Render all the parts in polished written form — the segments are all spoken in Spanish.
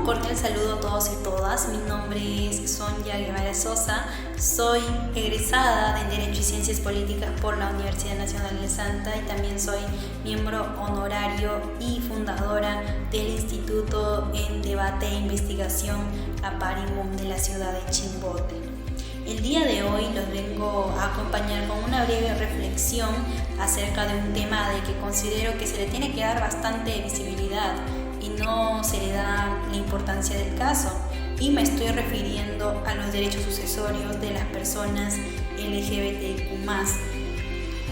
cordial saludo a todos y todas. Mi nombre es Sonia Guevara Sosa. Soy egresada en Derecho y Ciencias Políticas por la Universidad Nacional de Santa y también soy miembro honorario y fundadora del Instituto en Debate e Investigación Aparimum de la ciudad de Chimbote. El día de hoy los vengo a acompañar con una breve reflexión acerca de un tema de que considero que se le tiene que dar bastante visibilidad y no se le da la importancia del caso, y me estoy refiriendo a los derechos sucesorios de las personas LGBTQ+.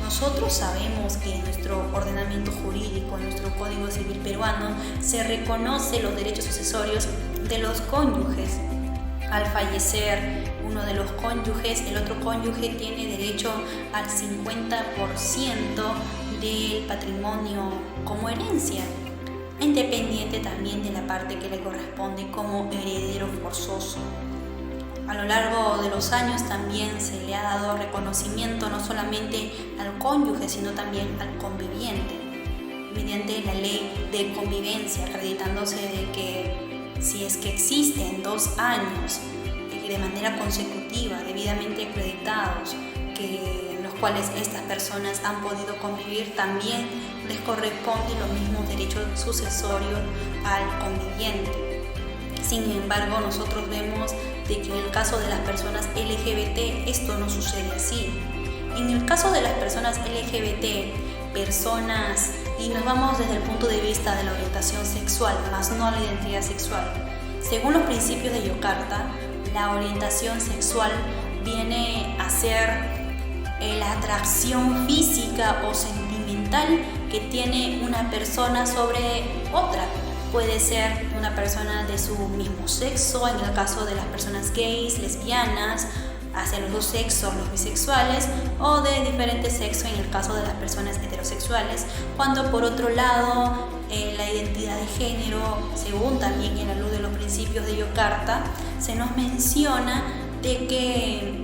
Nosotros sabemos que en nuestro ordenamiento jurídico, en nuestro Código Civil peruano, se reconoce los derechos sucesorios de los cónyuges. Al fallecer uno de los cónyuges, el otro cónyuge tiene derecho al 50% del patrimonio como herencia, independiente también de la parte que le corresponde como heredero forzoso. A lo largo de los años también se le ha dado reconocimiento no solamente al cónyuge, sino también al conviviente, mediante la ley de convivencia, acreditándose de que si es que existen 2 años de manera consecutiva, debidamente acreditados, en los cuales estas personas han podido convivir, también les corresponden los mismos derechos sucesorios al conviviente. Sin embargo, nosotros vemos de que en el caso de las personas LGBT esto no sucede así. En el caso de las personas LGBT, y nos vamos desde el punto de vista de la orientación sexual, más no la identidad sexual. Según los principios de Yocarta, la orientación sexual viene a ser la atracción física o sentimental que tiene una persona sobre otra. Puede ser una persona de su mismo sexo, en el caso de las personas gays, lesbianas, hacia los 2 sexos, los bisexuales, o de diferente sexo en el caso de las personas heterosexuales, cuando por otro lado la identidad de género, según también en la luz de los principios de Yocarta, se nos menciona de que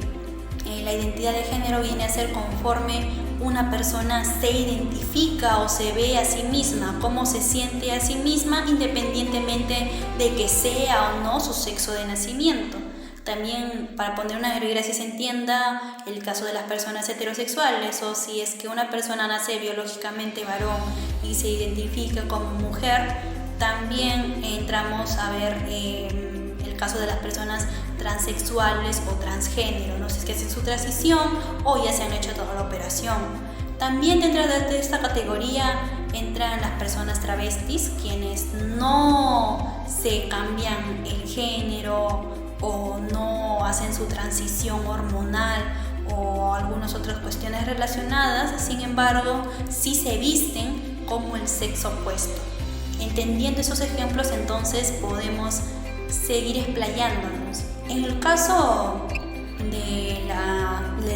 la identidad de género viene a ser conforme una persona se identifica o se ve a sí misma, cómo se siente a sí misma, independientemente de que sea o no su sexo de nacimiento. También, para poner una regla, se entienda el caso de las personas heterosexuales, o si es que una persona nace biológicamente varón y se identifica como mujer, también entramos a ver el caso de las personas transexuales o transgénero, no sé si es que hacen su transición o ya se han hecho toda la operación. También dentro de esta categoría entran las personas travestis, quienes no se cambian el género o no hacen su transición hormonal o algunas otras cuestiones relacionadas, sin embargo, sí se visten como el sexo opuesto. Entendiendo esos ejemplos, entonces podemos seguir explayándonos. En el caso de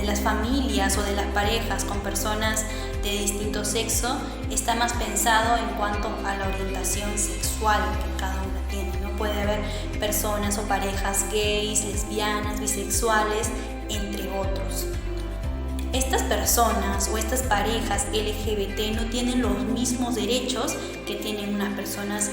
las familias o de las parejas con personas de distinto sexo, está más pensado en cuanto a la orientación sexual que cada una tiene. Puede haber personas o parejas gays, lesbianas, bisexuales, entre otros. Estas personas o estas parejas LGBT no tienen los mismos derechos que tienen las personas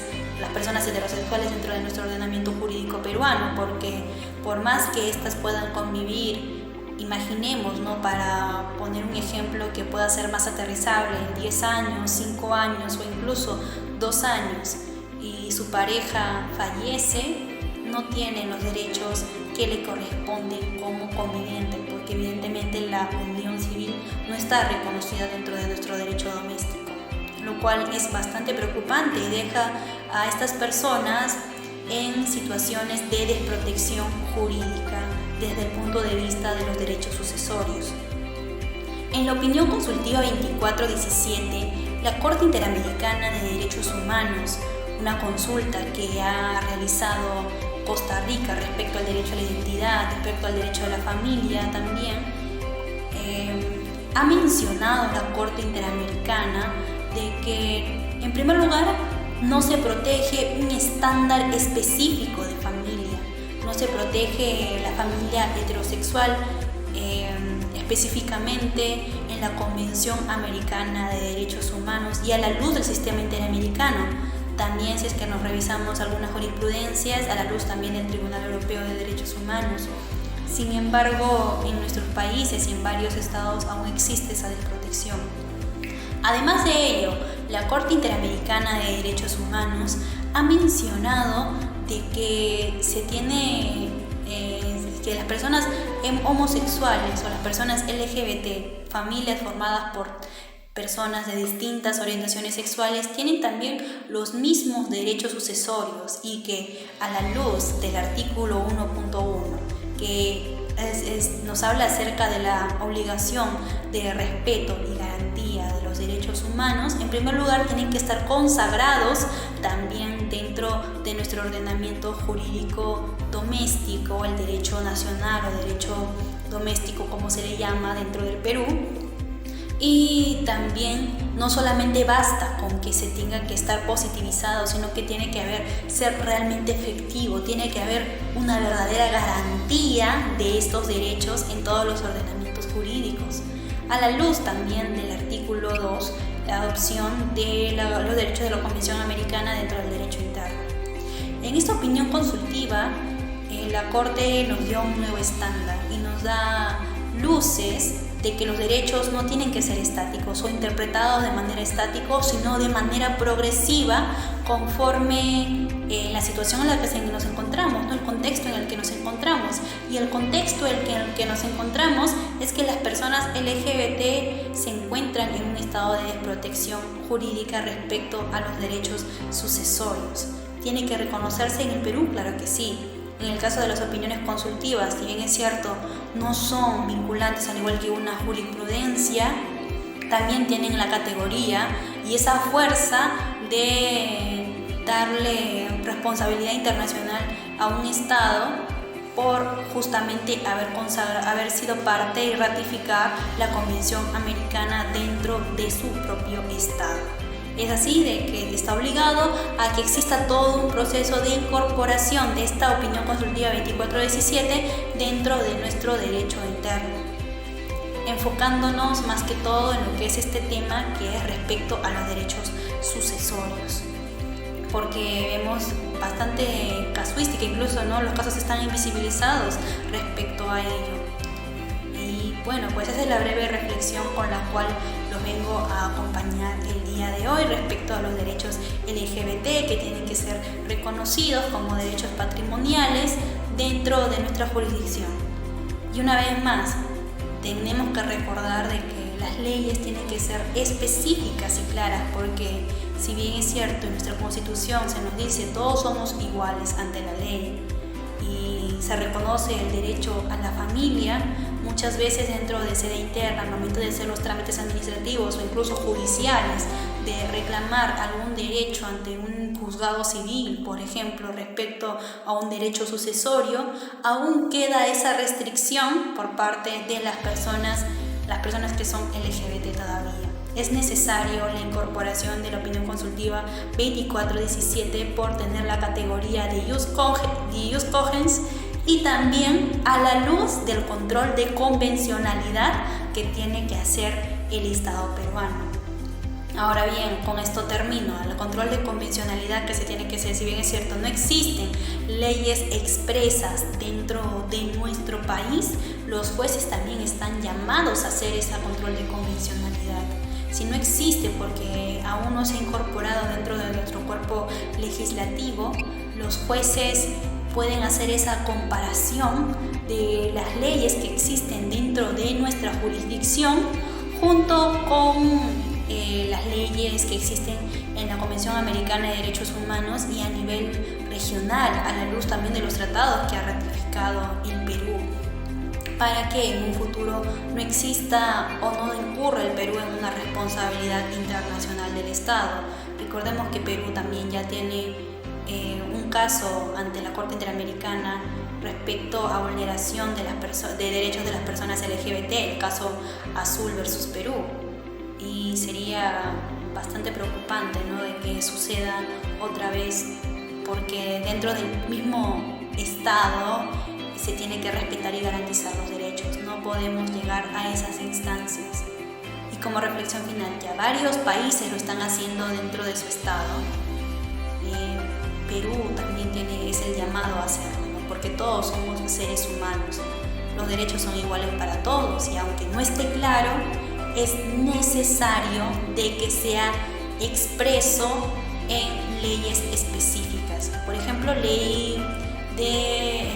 heterosexuales dentro de nuestro ordenamiento jurídico peruano, porque por más que estas puedan convivir, imaginemos, para poner un ejemplo que pueda ser más aterrizable, en 10 años, 5 años o incluso 2 años, y su pareja fallece, no tiene los derechos que le corresponden como conviviente, porque evidentemente la unión civil no está reconocida dentro de nuestro derecho doméstico, lo cual es bastante preocupante y deja a estas personas en situaciones de desprotección jurídica desde el punto de vista de los derechos sucesorios. En la opinión consultiva 2417, la Corte Interamericana de Derechos Humanos, una consulta que ha realizado Costa Rica respecto al derecho a la identidad, respecto al derecho a la familia también, ha mencionado la Corte Interamericana de que, en primer lugar, no se protege un estándar específico de familia, no se protege la familia heterosexual específicamente en la Convención Americana de Derechos Humanos y a la luz del sistema interamericano. también si es que nos revisamos algunas jurisprudencias a la luz también del Tribunal Europeo de Derechos Humanos. Sin embargo, en nuestros países y en varios estados aún existe esa desprotección. Además de ello, la Corte Interamericana de Derechos Humanos ha mencionado de que se tiene que las personas homosexuales o las personas LGBT, familias formadas por personas de distintas orientaciones sexuales, tienen también los mismos derechos sucesorios, y que a la luz del artículo 1.1, que nos habla acerca de la obligación de respeto y garantía de los derechos humanos, en primer lugar tienen que estar consagrados también dentro de nuestro ordenamiento jurídico doméstico, el derecho nacional o derecho doméstico como se le llama dentro del Perú. Y también no solamente basta con que se tenga que estar positivizado, sino que tiene que ser realmente efectivo, tiene que haber una verdadera garantía de estos derechos en todos los ordenamientos jurídicos. A la luz también del artículo 2, la adopción de los derechos de la Convención Americana dentro del derecho interno. En esta opinión consultiva, la Corte nos dio un nuevo estándar y nos da luces de que los derechos no tienen que ser estáticos o interpretados de manera estática, sino de manera progresiva conforme la situación en la que nos encontramos, ¿no? El contexto en el que nos encontramos. Y el contexto en el que nos encontramos es que las personas LGBT se encuentran en un estado de desprotección jurídica respecto a los derechos sucesorios. ¿Tiene que reconocerse en el Perú? Claro que sí. En el caso de las opiniones consultivas, si bien es cierto, no son vinculantes al igual que una jurisprudencia, también tienen la categoría y esa fuerza de darle responsabilidad internacional a un Estado por justamente haber sido parte y ratificar la Convención Americana dentro de su propio Estado. Es así de que está obligado a que exista todo un proceso de incorporación de esta opinión consultiva 2417 dentro de nuestro derecho interno, enfocándonos más que todo en lo que es este tema, que es respecto a los derechos sucesorios, porque vemos bastante casuística, incluso, ¿no? Los casos están invisibilizados respecto a ello. Y bueno, pues esa es la breve reflexión con la cual los vengo a acompañar el día de hoy respecto a los derechos LGBT, que tienen que ser reconocidos como derechos patrimoniales dentro de nuestra jurisdicción. Y una vez más, tenemos que recordar de que las leyes tienen que ser específicas y claras, porque si bien es cierto, en nuestra Constitución se nos dice todos somos iguales ante la ley y se reconoce el derecho a la familia, muchas veces dentro de sede interna, al momento de hacer los trámites administrativos o incluso judiciales, de reclamar algún derecho ante un juzgado civil, por ejemplo, respecto a un derecho sucesorio, aún queda esa restricción por parte de las personas que son LGBT todavía. Es necesario la incorporación de la opinión consultiva 2417 por tener la categoría de jus cogens, y también a la luz del control de convencionalidad que tiene que hacer el Estado peruano. Ahora bien, con esto termino. El control de convencionalidad que se tiene que hacer, si bien es cierto, no existen leyes expresas dentro de nuestro país, los jueces también están llamados a hacer ese control de convencionalidad. Si no existe porque aún no se ha incorporado dentro de nuestro cuerpo legislativo, los jueces pueden hacer esa comparación de las leyes que existen dentro de nuestra jurisdicción junto con las leyes que existen en la Convención Americana de Derechos Humanos y a nivel regional, a la luz también de los tratados que ha ratificado el Perú, para que en un futuro no exista o no incurra el Perú en una responsabilidad internacional del Estado. Recordemos que Perú también ya tiene un caso ante la Corte Interamericana respecto a vulneración de derechos de las personas LGBT, el caso Azul versus Perú. Y sería bastante preocupante, ¿no?, de que suceda otra vez, porque dentro del mismo Estado se tiene que respetar y garantizar los derechos. No podemos llegar a esas instancias. Y como reflexión final, ya varios países lo están haciendo dentro de su Estado. llamado a hacerlo, ¿no? Porque todos somos seres humanos. Los derechos son iguales para todos y aunque no esté claro, es necesario de que sea expreso en leyes específicas. Por ejemplo, ley de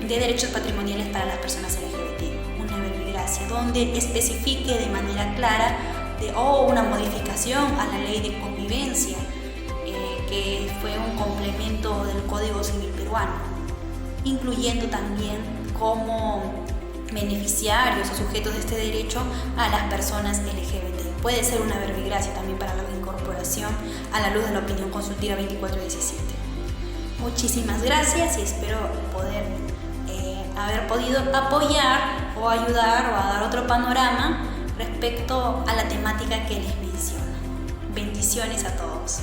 derechos patrimoniales para las personas LGBT, una verbigracia, donde especifique de manera clara una modificación a la ley de convivencia, que fue un complemento del Código Civil peruano, incluyendo también como beneficiarios o sujetos de este derecho a las personas LGBT. Puede ser una verbigracia también para la incorporación a la luz de la opinión consultiva 2417. Muchísimas gracias y espero haber podido apoyar o ayudar o a dar otro panorama respecto a la temática que les menciono. Bendiciones a todos.